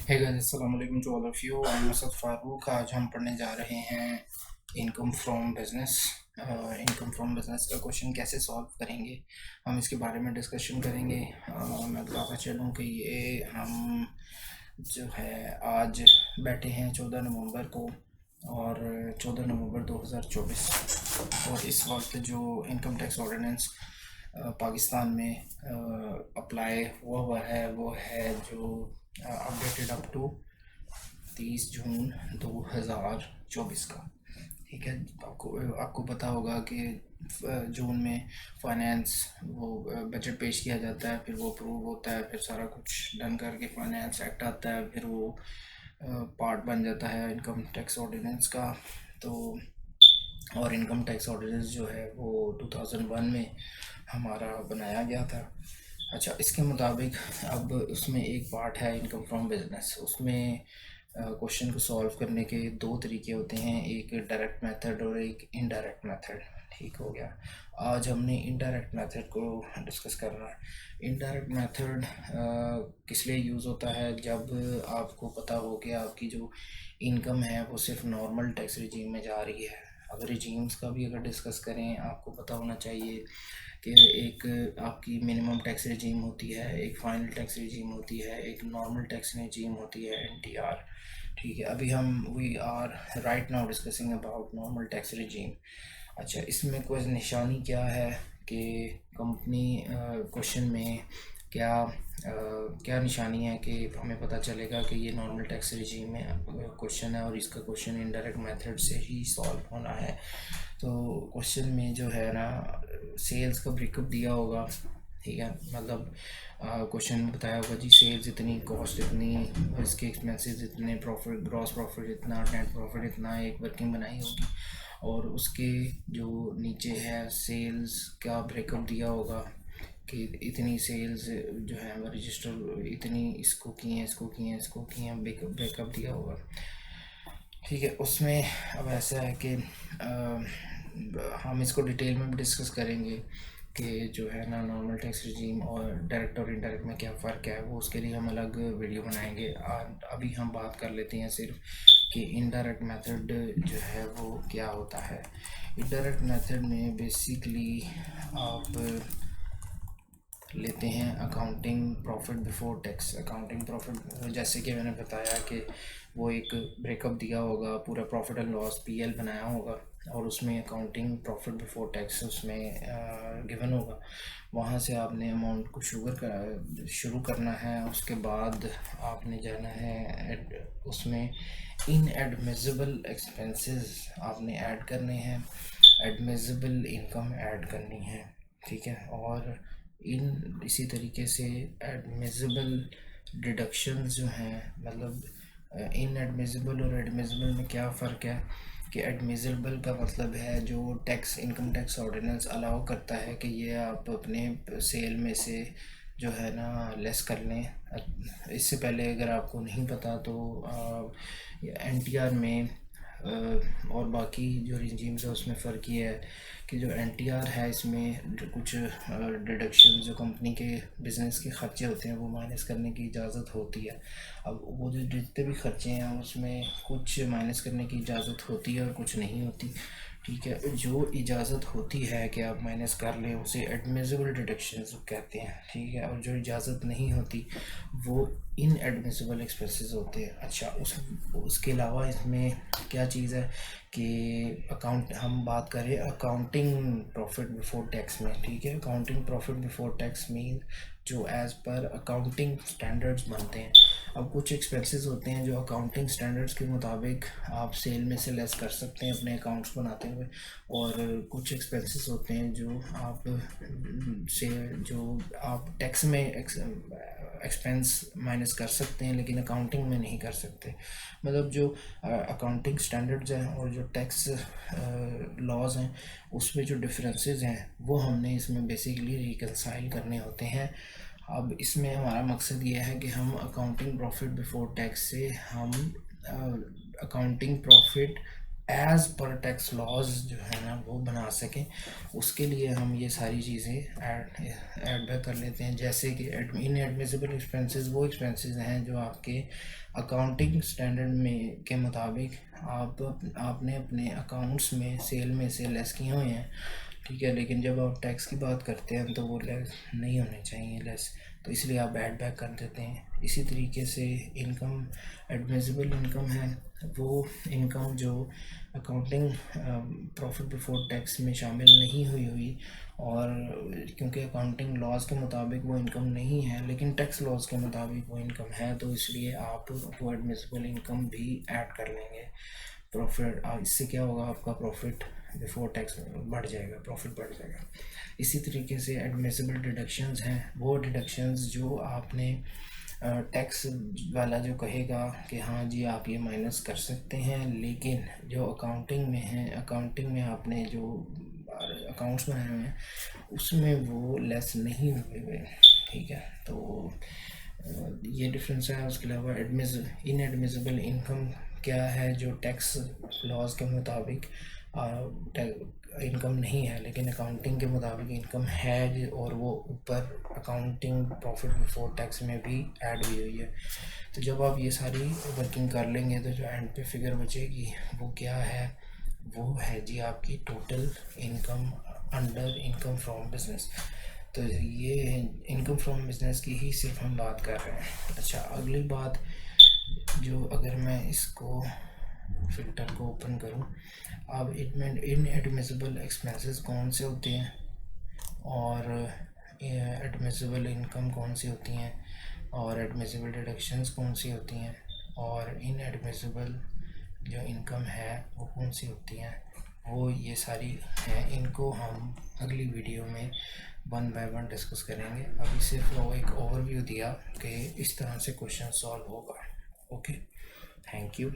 हे guys, अस्सलाम वालेकुम to all of you. I am Asad Farooq. आज हम पढ़ने जा रहे हैं income from business. Income from business का क्वेश्चन कैसे सॉल्व करेंगे, हम इसके बारे में डिस्कशन करेंगे। मैं बताता चलूँ कि ये हम जो है आज बैठे हैं 14 नवंबर को, और 14 नवंबर 2024, और इस वक्त जो इनकम टैक्स ऑर्डिनेंस पाकिस्तान में अप्लाई हुआ है वो है जो अपडेटेड अप टू 30 जून 2024 का। ठीक है, आपको आपको पता होगा कि जून में फाइनेंस वो बजट पेश किया जाता है, फिर वो अप्रूव होता है, फिर सारा कुछ डन करके फाइनेंस एक्ट आता है, फिर वो पार्ट बन जाता है इनकम टैक्स ऑर्डिनेंस का। तो और इनकम टैक्स ऑर्डिनेंस जो है वो 2001 में हमारा बनाया गया था। अच्छा, इसके मुताबिक अब उसमें एक पार्ट है इनकम फ्रॉम बिजनेस। उसमें क्वेश्चन को सॉल्व करने के दो तरीके होते हैं, एक डायरेक्ट मेथड और एक इनडायरेक्ट मेथड। ठीक हो गया। आज हमने इनडायरेक्ट मेथड को डिस्कस करना है। इनडायरेक्ट मेथड किस लिए यूज़ होता है? जब आपको पता हो कि आपकी जो इनकम है वो सिर्फ नॉर्मल टैक्स रिजीम में जा रही है। अगर रिजीम्स का भी अगर डिस्कस करें, आपको पता होना चाहिए कि एक आपकी मिनिमम टैक्स रिजीम होती है, एक फाइनल टैक्स रिजीम होती है, एक नॉर्मल टैक्स रिजीम होती है, एनटीआर। ठीक है, अभी हम we are right now discussing about normal tax regime. अच्छा, इसमें कोई निशानी क्या है कि कंपनी क्वेश्चन में क्या क्या निशानी है कि हमें पता चलेगा कि ये नॉर्मल टैक्स रिजीम में क्वेश्चन है और इसका क्वेश्चन इनडायरेक्ट मेथड से ही सॉल्व होना है। तो क्वेश्चन में जो है ना, सेल्स का ब्रेकअप दिया होगा। ठीक है, मतलब क्वेश्चन में बताया होगा जी सेल्स इतनी, कॉस्ट इतनी, इसके एक्सपेंसेस इतने, प्रॉफिट ग्रॉस प्रॉफिट इतना, नेट प्रॉफिट इतना, एक वर्किंग बनाई होगी। और उसके जो नीचे है सेल्स का ब्रेकअप दिया होगा कि इतनी सेल्स जो है रजिस्टर इतनी इसको की हैं, इसको की हैं, इसको की हैं, ब्रेकअप दिया होगा। ठीक है, उसमें अब ऐसा है कि हम इसको डिटेल में भी डिस्कस करेंगे कि जो है ना नॉर्मल टैक्स रिजीम और डायरेक्ट और इनडायरेक्ट में क्या फ़र्क है, वो उसके लिए हम अलग वीडियो बनाएंगे। अभी हम बात कर लेते हैं सिर्फ कि इनडायरेक्ट मेथड जो है वो क्या होता है। इनडायरेक्ट मेथड में बेसिकली आप लेते हैं accounting profit before tax. Accounting profit जैसे कि मैंने बताया कि वो एक ब्रेकअप दिया होगा, पूरा प्रॉफिट एंड लॉस पीएल बनाया होगा, और उसमें अकाउंटिंग प्रॉफिट बिफोर टैक्स उसमें गिवन होगा। वहाँ से आपने अमाउंट को शुरू करना है। उसके बाद आपने जाना है उसमें इनएडमिसिबल एक्सपेंसेस आपने ऐड करने हैं, एडमिसिबल इनकम ऐड करनी है। ठीक है, और इन इसी तरीके से एडमिसिबल डिडक्शंस जो हैं, मतलब इनएडमिसिबल और एडमिसिबल में क्या फ़र्क है कि एडमिसिबल का मतलब है जो tax income tax ordinance allow करता है कि ये आप अपने सेल में से जो है ना लेस कर लें। इससे पहले अगर आपको नहीं पता तो एनटीआर में और बाकी जो रिजीम्स है उसमें फ़र्क ये है कि जो एनटीआर है इसमें कुछ डिडक्शन जो कंपनी के बिज़नेस के ख़र्चे होते हैं वो माइनस करने की इजाज़त होती है। अब वो जो जितने भी ख़र्चे हैं उसमें कुछ माइनस करने की इजाज़त होती है और कुछ नहीं होती। ठीक है, जो इजाज़त होती है कि आप माइनस कर लें उसे एडमिसिबल डिडक्शंस कहते हैं। ठीक है, और जो इजाज़त नहीं होती वो इनएडमिसिबल एक्सपेंसेस होते हैं। अच्छा, उसके अलावा इसमें क्या चीज़ है कि हम बात करें अकाउंटिंग प्रॉफिट बिफोर टैक्स में। ठीक है, accounting profit before tax mean जो एज़ पर अकाउंटिंग स्टैंडर्ड्स बनते हैं। अब कुछ एक्सपेंसेस होते हैं जो अकाउंटिंग स्टैंडर्ड्स के मुताबिक आप सेल में से लेस कर सकते हैं अपने अकाउंट्स बनाते हुए, और कुछ एक्सपेंसेस होते हैं जो आप से जो आप टैक्स में एक्सपेंस माइनस कर सकते हैं लेकिन अकाउंटिंग में नहीं कर सकते। मतलब जो अकाउंटिंग स्टैंडर्ड्स हैं और जो टैक्स लॉज हैं उसमें जो डिफरेंसेस हैं वो हमने इसमें बेसिकली रिकंसाइल करने होते हैं। अब इसमें हमारा मकसद ये है कि हम अकाउंटिंग प्रॉफिट बिफोर टैक्स से हम अकाउंटिंग प्रॉफिट एज पर टैक्स लॉज जो है ना वो बना सकें, उसके लिए हम ये सारी चीज़ें ऐड बैक कर लेते हैं। जैसे कि इनएडमिसिबल एक्सपेंसेस वो एक्सपेंसेस हैं जो आपके अकाउंटिंग स्टैंडर्ड में के मुताबिक आपने अपने अकाउंट्स में सेल में से लेस किए हुए हैं, ठीक है, लेकिन जब आप टैक्स की बात करते हैं तो वो लेस नहीं होने चाहिए लेस, तो इसलिए आप ऐड बैक कर देते हैं। इसी तरीके से इनकम, एडमिसिबल इनकम है वो इनकम जो अकाउंटिंग प्रॉफिट बिफोर टैक्स में शामिल नहीं हुई और क्योंकि अकाउंटिंग लॉज के मुताबिक वो इनकम नहीं है लेकिन टैक्स लॉज के मुताबिक वो इनकम है, तो इसलिए आप वो एडमिसिबल इनकम भी ऐड कर लेंगे। प्रॉफिट, इससे क्या होगा, आपका प्रॉफिट बिफोर टैक्स बढ़ जाएगा, प्रॉफिट बढ़ जाएगा। इसी तरीके से एडमिसिबल डिडक्शंस हैं वो डिडक्शंस जो आपने टैक्स वाला जो कहेगा कि हाँ जी आप ये माइनस कर सकते हैं, लेकिन जो अकाउंटिंग में है, अकाउंटिंग में आपने जो अकाउंट्स बनाए हुए हैं उसमें वो लेस नहीं हुए हुए, ठीक है। तो ये डिफरेंस है। उसके अलावा इनएडमिसिबल इनकम क्या है, जो टैक्स लॉज के मुताबिक इनकम नहीं है लेकिन अकाउंटिंग के मुताबिक इनकम है और वो ऊपर अकाउंटिंग प्रॉफिट बिफोर टैक्स में भी ऐड हुई हुई है। तो जब आप ये सारी वर्किंग कर लेंगे तो जो एंड पे फिगर बचेगी वो क्या है, वो है जी आपकी total income under income from business. तो ये इनकम फ्रॉम बिजनेस की ही सिर्फ हम बात कर रहे हैं। अच्छा, अगली बात जो, अगर मैं इसको फिल्टर को ओपन करूं, अब इनएडमिसिबल एक्सपेंसेस कौन से होते हैं और एडमिसिबल इनकम कौन सी होती हैं और एडमिसिबल डिडक्शंस कौन सी होती हैं और इनएडमिसिबल जो इनकम है वो कौन सी होती हैं, वो ये सारी हैं। इनको हम अगली वीडियो में वन बाय वन डिस्कस करेंगे। अभी सिर्फ वो एक ओवरव्यू दिया कि इस तरह से क्वेश्चन सॉल्व होगा। Okay, thank you.